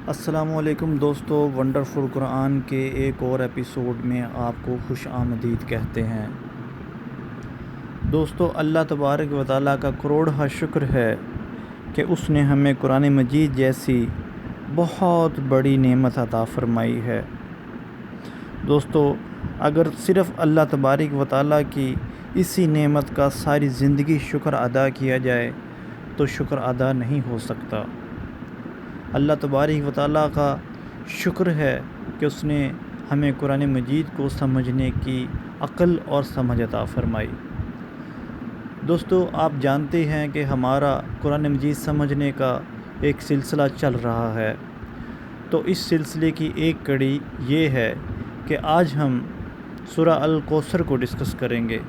السلام علیکم دوستو، ونڈرفل قرآن کے ایک اور ایپیسوڈ میں آپ کو خوش آمدید کہتے ہیں۔ دوستو، اللہ تبارک و تعالیٰ کا کروڑہ شکر ہے کہ اس نے ہمیں قرآن مجید جیسی بہت بڑی نعمت عطا فرمائی ہے۔ دوستو، اگر صرف اللہ تبارک و تعالیٰ کی اسی نعمت کا ساری زندگی شکر ادا کیا جائے تو شکر ادا نہیں ہو سکتا۔ اللہ تبارک و تعالیٰ کا شکر ہے کہ اس نے ہمیں قرآن مجید کو سمجھنے کی عقل اور سمجھ عطا فرمائی۔ دوستو، آپ جانتے ہیں کہ ہمارا قرآن مجید سمجھنے کا ایک سلسلہ چل رہا ہے، تو اس سلسلے کی ایک کڑی یہ ہے کہ آج ہم سورہ الکوثر کو ڈسکس کریں گے۔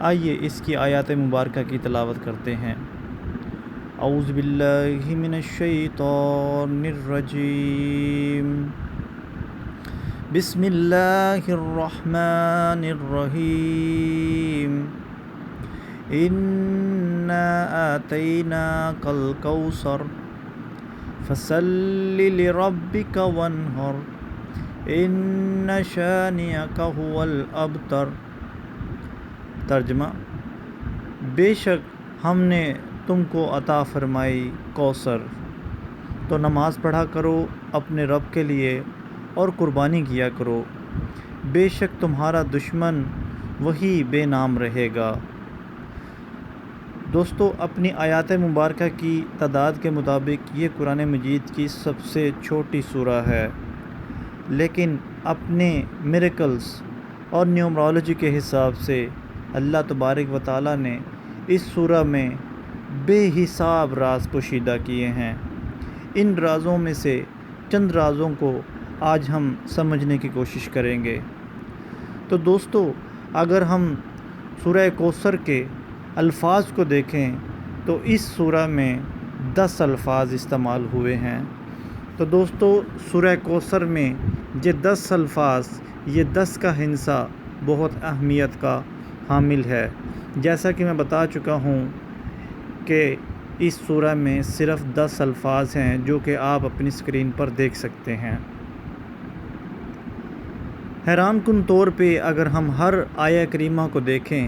آئیے اس کی آیات مبارکہ کی تلاوت کرتے ہیں۔ اعوذ باللہ من الشیطان الرجیم، بسم اللہ الرحمن الرحیم، انا آتیناک الکوثر فصل لربک وانحر ان شانئک هو الابتر۔ ترجمہ: بے شک ہم نے تم کو عطا فرمائی کوثر، تو نماز پڑھا کرو اپنے رب کے لیے اور قربانی کیا کرو، بے شک تمہارا دشمن وہی بے نام رہے گا۔ دوستو، اپنی آیات مبارکہ کی تعداد کے مطابق یہ قرآن مجید کی سب سے چھوٹی سورہ ہے، لیکن اپنے میریکلز اور نیومرولوجی کے حساب سے اللہ تبارک و تعالیٰ نے اس سورہ میں بے حساب راز پوشیدہ کیے ہیں۔ ان رازوں میں سے چند رازوں کو آج ہم سمجھنے کی کوشش کریں گے۔ تو دوستو، اگر ہم سورہ کوثر کے الفاظ کو دیکھیں تو اس سورہ میں 10 الفاظ استعمال ہوئے ہیں۔ تو دوستو، سورہ کوثر میں یہ 10 الفاظ، یہ 10 کا ہندسہ بہت اہمیت کا حامل ہے۔ جیسا کہ میں بتا چکا ہوں کہ اس سورہ میں صرف 10 الفاظ ہیں جو کہ آپ اپنی اسکرین پر دیکھ سکتے ہیں۔ حیران کن طور پہ اگر ہم ہر آیہ کریمہ کو دیکھیں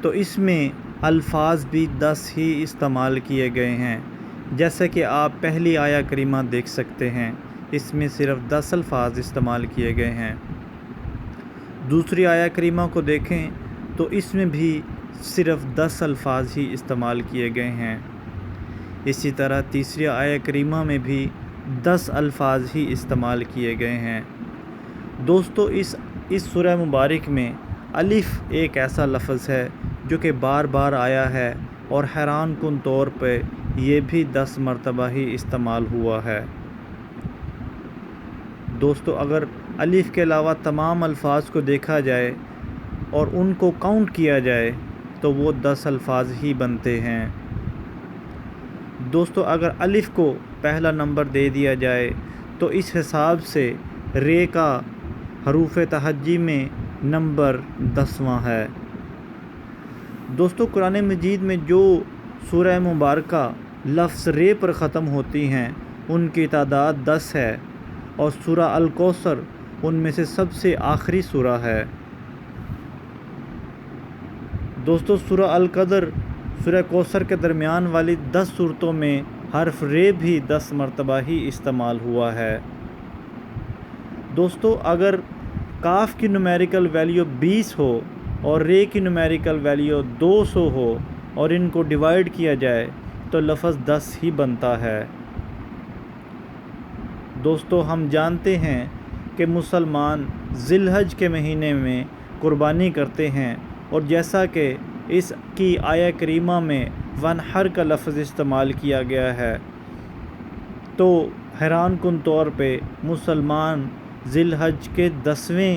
تو اس میں الفاظ بھی 10 ہی استعمال کیے گئے ہیں۔ جیسا کہ آپ پہلی آیہ کریمہ دیکھ سکتے ہیں، اس میں صرف 10 الفاظ استعمال کیے گئے ہیں۔ دوسری آیہ کریمہ کو دیکھیں تو اس میں بھی صرف 10 الفاظ ہی استعمال کیے گئے ہیں۔ اسی طرح تیسری آیہ کریمہ میں بھی 10 الفاظ ہی استعمال کیے گئے ہیں۔ دوستو، اس سورہ مبارک میں الف ایک ایسا لفظ ہے جو کہ بار بار آیا ہے اور حیران کن طور پہ یہ بھی 10 مرتبہ ہی استعمال ہوا ہے۔ دوستو، اگر الف کے علاوہ تمام الفاظ کو دیکھا جائے اور ان کو کاؤنٹ کیا جائے تو وہ 10 الفاظ ہی بنتے ہیں۔ دوستو، اگر الف کو پہلا نمبر دے دیا جائے تو اس حساب سے رے کا حروف تہجی میں نمبر 10واں ہے۔ دوستو، قرآن مجید میں جو سورہ مبارکہ لفظ رے پر ختم ہوتی ہیں ان کی تعداد 10 ہے، اور سورہ الکوثر ان میں سے سب سے آخری سورہ ہے۔ دوستو، سورہ القدر سورہ کوثر کے درمیان والی 10 صورتوں میں حرف رے بھی 10 مرتبہ ہی استعمال ہوا ہے۔ دوستو، اگر کاف کی نومیریکل ویلیو 20 ہو اور رے کی نومیریکل ویلیو 200 ہو اور ان کو ڈیوائیڈ کیا جائے تو لفظ 10 ہی بنتا ہے۔ دوستو، ہم جانتے ہیں کہ مسلمان ذی الحج کے مہینے میں قربانی کرتے ہیں، اور جیسا کہ اس کی آیہ کریمہ میں وانحر کا لفظ استعمال کیا گیا ہے، تو حیران کن طور پہ مسلمان ذی الحج کے 10ویں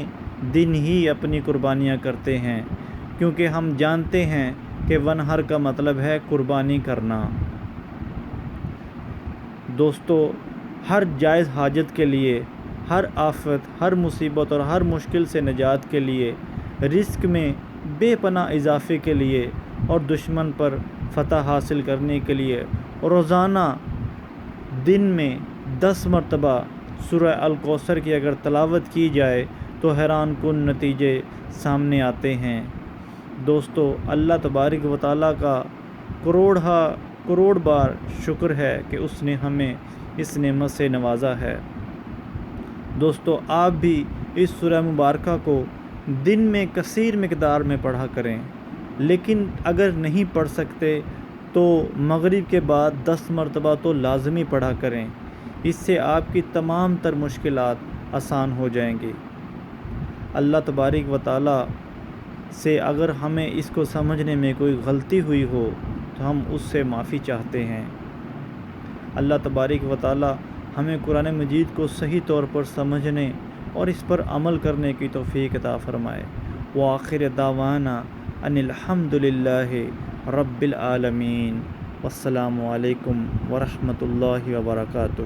دن ہی اپنی قربانیاں کرتے ہیں، کیونکہ ہم جانتے ہیں کہ وانحر کا مطلب ہے قربانی کرنا۔ دوستو، ہر جائز حاجت کے لیے، ہر آفت، ہر مصیبت اور ہر مشکل سے نجات کے لیے، رزق میں بے پناہ اضافے کے لیے اور دشمن پر فتح حاصل کرنے کے لیے روزانہ دن میں 10 مرتبہ سورہ الکوثر کی اگر تلاوت کی جائے تو حیران کن نتیجے سامنے آتے ہیں۔ دوستو، اللہ تبارک و تعالیٰ کا کروڑ بار شکر ہے کہ اس نے ہمیں اس نعمت سے نوازا ہے۔ دوستو، آپ بھی اس سورہ مبارکہ کو دن میں کثیر مقدار میں پڑھا کریں، لیکن اگر نہیں پڑھ سکتے تو مغرب کے بعد 10 مرتبہ تو لازمی پڑھا کریں۔ اس سے آپ کی تمام تر مشکلات آسان ہو جائیں گی۔ اللہ تبارک و تعالیٰ سے اگر ہمیں اس کو سمجھنے میں کوئی غلطی ہوئی ہو تو ہم اس سے معافی چاہتے ہیں۔ اللہ تبارک و تعالیٰ ہمیں قرآن مجید کو صحیح طور پر سمجھنے اور اس پر عمل کرنے کی توفیق عطا فرمائے۔ وآخر دعوانا ان الحمد للہ رب العالمین۔ والسلام علیکم ورحمۃ اللہ وبرکاتہ۔